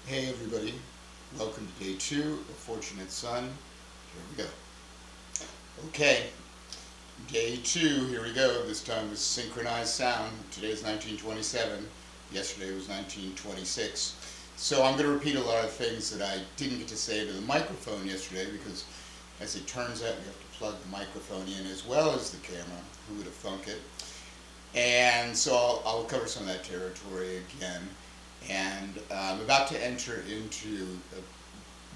Hey everybody, welcome to day 2 of Fortunate Son. Here we go. Okay, day 2, here we go. This time with synchronized sound. Today is 1927, yesterday was 1926. So I'm going to repeat a lot of things that I didn't get to say to the microphone yesterday because, as it turns out, you have to plug the microphone in as well as the camera. Who would have thunk it? And so I'll cover some of that territory again. And I'm about to enter into a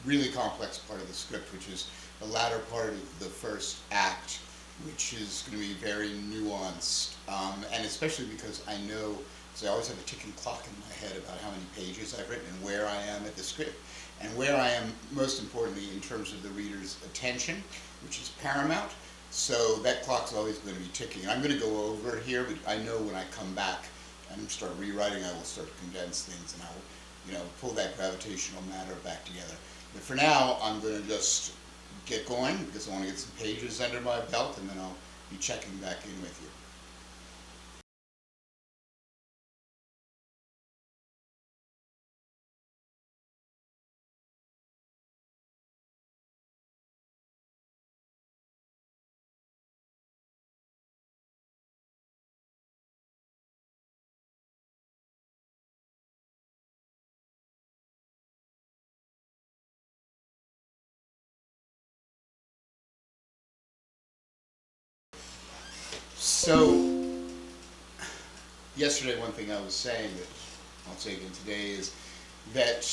really complex part of the script, which is the latter part of the first act, which is going to be very nuanced, and especially because I know, because I always have a ticking clock in my head about how many pages I've written and where I am at the script, and where I am, most importantly, in terms of the reader's attention, which is paramount. So that clock's always going to be ticking. I'm going to go over here, but I know when I come back and start rewriting, I will start to condense things, and I will, pull that gravitational matter back together. But for now, I'm going to just get going because I want to get some pages under my belt, and then I'll be checking back in with you. So, yesterday, one thing I was saying that I'll say again today is that,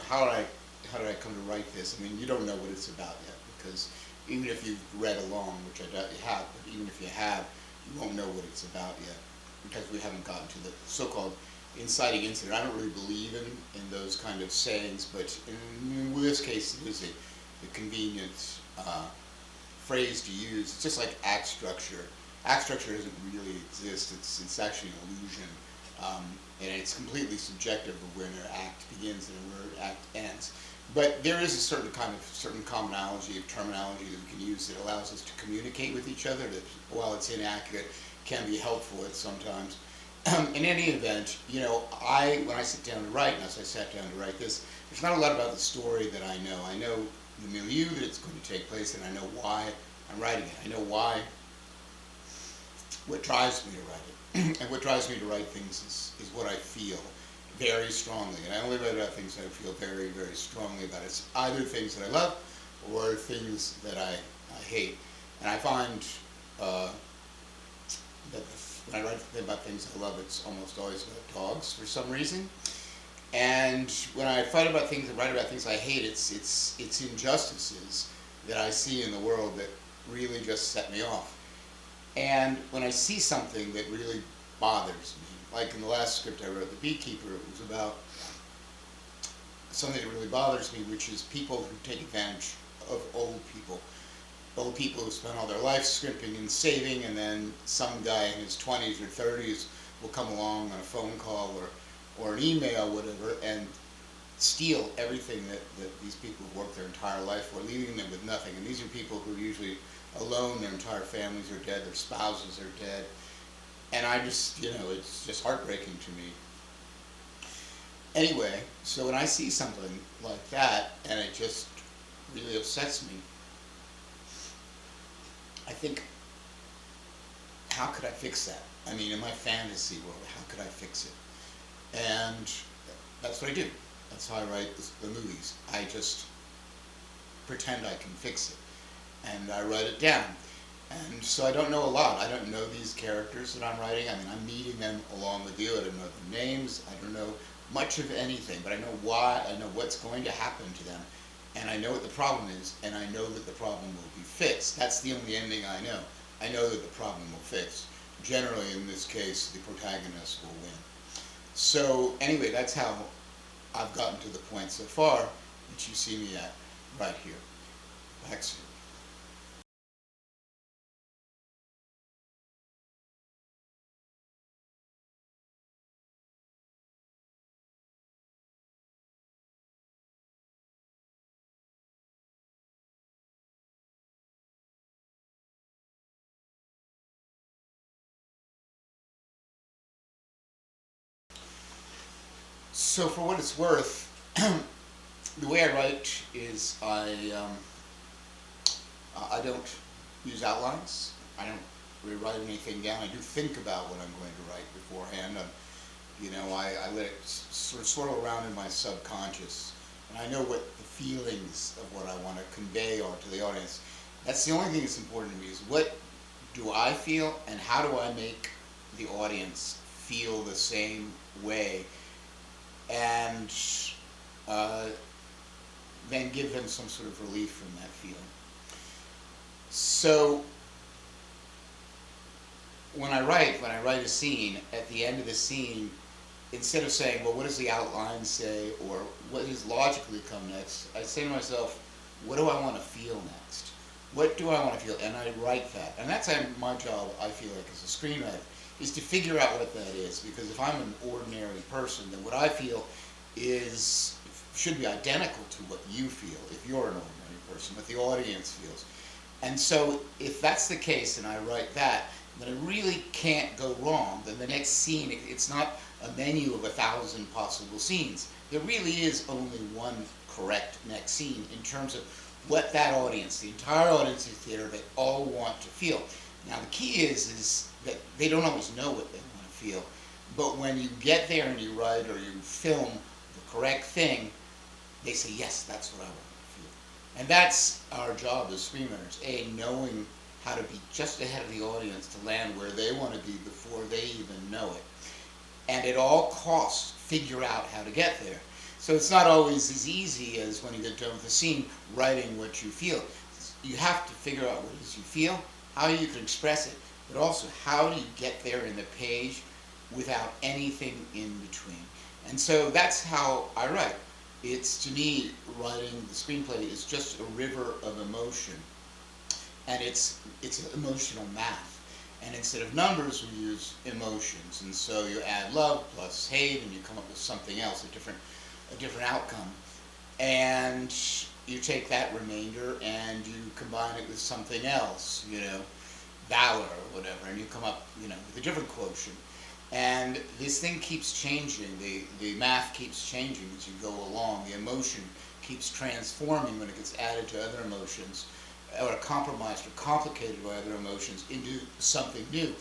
how did I come to write this? I mean, you don't know what it's about yet because even if you've read along, which I doubt you have, but even if you have, you won't know what it's about yet because we haven't gotten to the so-called inciting incident. I don't really believe in those kind of sayings, but in this case, it is a convenient phrase to use. It's just like act structure. Act structure doesn't really exist. It's actually an illusion, and it's completely subjective of where an act begins and where an act ends. But there is a certain commonality of terminology that we can use that allows us to communicate with each other. That, while it's inaccurate, can be helpful at sometimes. In any event, when I sit down to write, and as I sat down to write this, there's not a lot about the story that I know. I know the milieu that it's going to take place, and I know why I'm writing it. I know what drives me to write it. And what drives me to write things is what I feel very strongly. And I only write about things that I feel very, very strongly about. It's either things that I love or things that I hate. And I find that when I write about things I love, it's almost always about dogs for some reason. And when I write about things I hate, it's injustices that I see in the world that really just set me off. And when I see something that really bothers me, like in the last script I wrote, The Beekeeper, it was about something that really bothers me, which is people who take advantage of old people. Old people who spend all their life scrimping and saving, and then some guy in his 20s or 30s will come along on a phone call or an email, whatever, and steal everything that these people have worked their entire life for, leaving them with nothing. And these are people who are usually alone, their entire families are dead, their spouses are dead. And I just, it's just heartbreaking to me. Anyway, so when I see something like that, and it just really upsets me, I think, how could I fix that? I mean, in my fantasy world, how could I fix it? And that's what I do. That's how I write the movies. I just pretend I can fix it. And I write it down. And so I don't know a lot. I don't know these characters that I'm writing. I mean, I'm meeting them along with you. I don't know their names. I don't know much of anything. But I know why. I know what's going to happen to them. And I know what the problem is. And I know that the problem will be fixed. That's the only ending I know. I know that the problem will fix. Generally, in this case, the protagonist will win. So anyway, that's how I've gotten to the point so far that you see me at right here. Back soon. So for what it's worth, The way I write is I don't use outlines. I don't really write anything down. I do think about what I'm going to write beforehand. I let it sort of swirl around in my subconscious, and I know what the feelings of what I want to convey are to the audience. That's the only thing that's important to me, is what do I feel and how do I make the audience feel the same way, and uh, then give them some sort of relief from that feeling. So when I write a scene, at the end of the scene, instead of saying, well, what does the outline say, or what does logically come next, I say to myself, what do I want to feel next? What do I want to feel? And I write that. And that's my job, I feel like, as a screenwriter, is to figure out what that is. Because if I'm an ordinary person, then what I feel should be identical to what you feel, if you're an ordinary person, what the audience feels. And so if that's the case and I write that, then it really can't go wrong. Then the next scene, it's not a menu of 1,000 possible scenes. There really is only one correct next scene in terms of what that audience, the entire audience of theater, they all want to feel. Now the key is that they don't always know what they want to feel, but when you get there and you write or you film the correct thing, they say, yes, that's what I want to feel. And that's our job as screenwriters, knowing how to be just ahead of the audience to land where they want to be before they even know it. And at all costs, figure out how to get there. So it's not always as easy as when you get done with the scene, writing what you feel. You have to figure out what it is you feel, how you can express it, but also how do you get there in the page without anything in between. And so that's how I write. It's, to me, writing the screenplay is just a river of emotion. And it's emotional math. And instead of numbers, we use emotions. And so you add love plus hate, and you come up with something else, a different outcome. And you take that remainder and you combine it with something else, valor or whatever, and you come up, with a different quotient. And this thing keeps changing. The math keeps changing as you go along. The emotion keeps transforming when it gets added to other emotions, or compromised or complicated by other emotions into something new.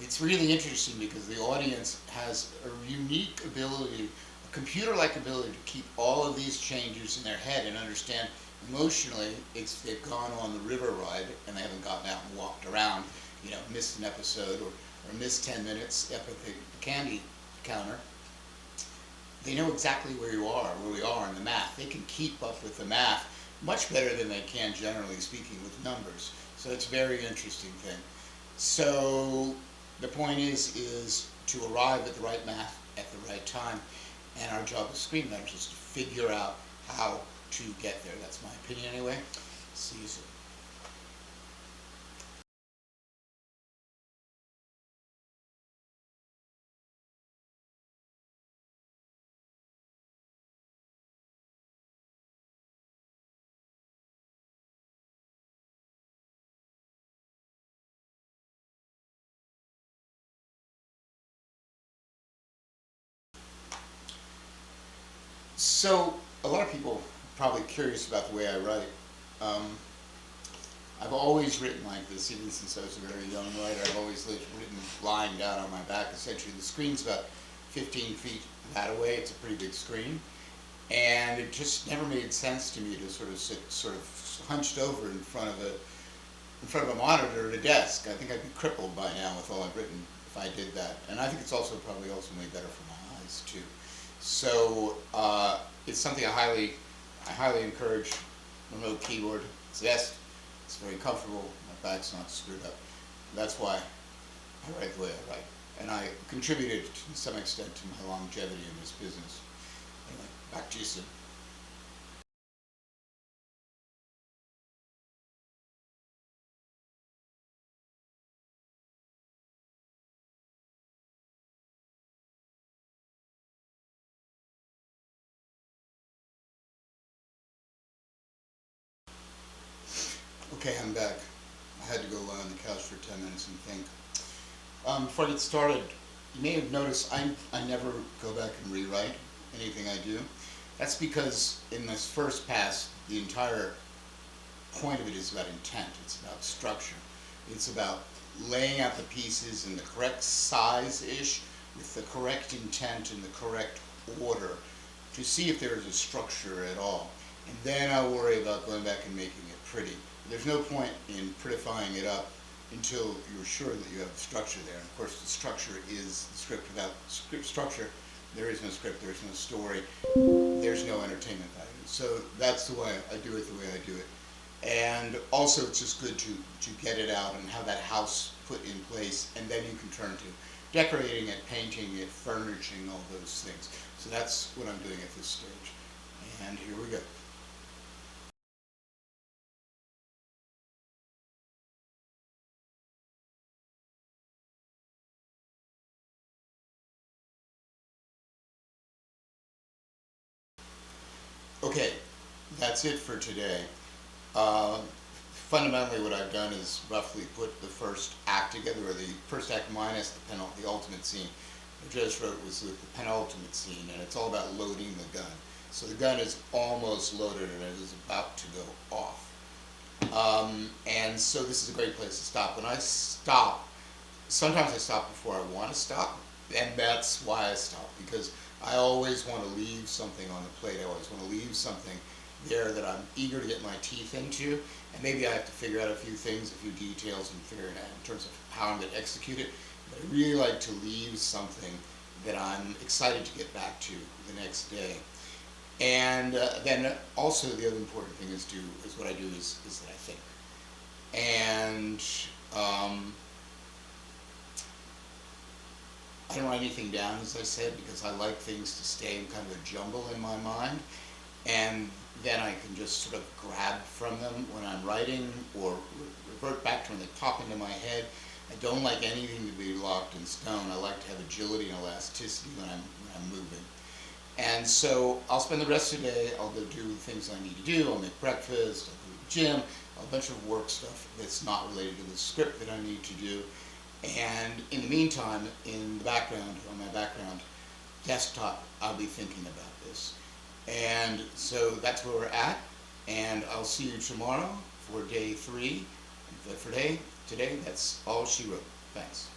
It's really interesting because the audience has a unique ability, a computer-like ability to keep all of these changes in their head and understand emotionally they've gone on the river ride and they haven't gotten out and walked around, missed an episode or missed 10 minutes up at the candy counter. They know exactly where we are in the math. They can keep up with the math much better than they can, generally speaking, with numbers. So it's a very interesting thing. So the point is to arrive at the right math at the right time, and our job as screenwriters is to figure out how to get there. That's my opinion anyway. See you soon. So a lot of people are probably curious about the way I write. Um, I've always written like this, even since I was a very young writer. I've always written lying down on my back. Essentially, the screen's about 15 feet that away. It's a pretty big screen, and it just never made sense to me to sort of sit hunched over in front of a monitor at a desk. I think I'd be crippled by now with all I've written if I did that. And I think it's also probably ultimately better for my eyes too. So it's something I highly encourage. Remote keyboard. It's best. It's very comfortable. My back's not screwed up. That's why I write the way I write. And I contributed to some extent to my longevity in this business. Anyway, back to you soon. Okay, I'm back. I had to go lie on the couch for 10 minutes and think. Before I get started, you may have noticed I never go back and rewrite anything I do. That's because in this first pass, the entire point of it is about intent. It's about structure. It's about laying out the pieces in the correct size-ish, with the correct intent and the correct order, to see if there is a structure at all. And then I'll worry about going back and making it pretty. There's no point in prettifying it up until you're sure that you have structure there. And of course, the structure is the script. Without script structure, there is no script, there's no story, there's no entertainment value. So that's the way I do it, the way I do it. And also, it's just good to get it out and have that house put in place, and then you can turn to decorating it, painting it, furnishing, all those things. So that's what I'm doing at this stage. And here we go. Okay, that's it for today. Uh, Fundamentally, what I've done is roughly put the first act together, or the first act minus the ultimate scene. What I just wrote was with the penultimate scene, and it's all about loading the gun. So the gun is almost loaded, and it is about to go off. And so this is a great place to stop. When I stop, sometimes I stop before I want to stop, and that's why I stop, because I always want to leave something on the plate. I always want to leave something there that I'm eager to get my teeth into, and maybe I have to figure out a few things, a few details, and figure it out in terms of how I'm going to execute it. But I really like to leave something that I'm excited to get back to the next day. And then also the other important thing is what I do is that I think. And I don't write anything down, as I said, because I like things to stay in kind of a jumble in my mind, and then I can just sort of grab from them when I'm writing, or revert back to when they pop into my head. I don't like anything to be locked in stone. I like to have agility and elasticity when I'm moving. And so I'll spend the rest of the day, I'll go do the things I need to do. I'll make breakfast, I'll go to the gym, a bunch of work stuff that's not related to the script that I need to do. And in the meantime, in the background, on my background desktop, I'll be thinking about this. And so that's where we're at, and I'll see you tomorrow for day 3. But for today, that's all she wrote. Thanks.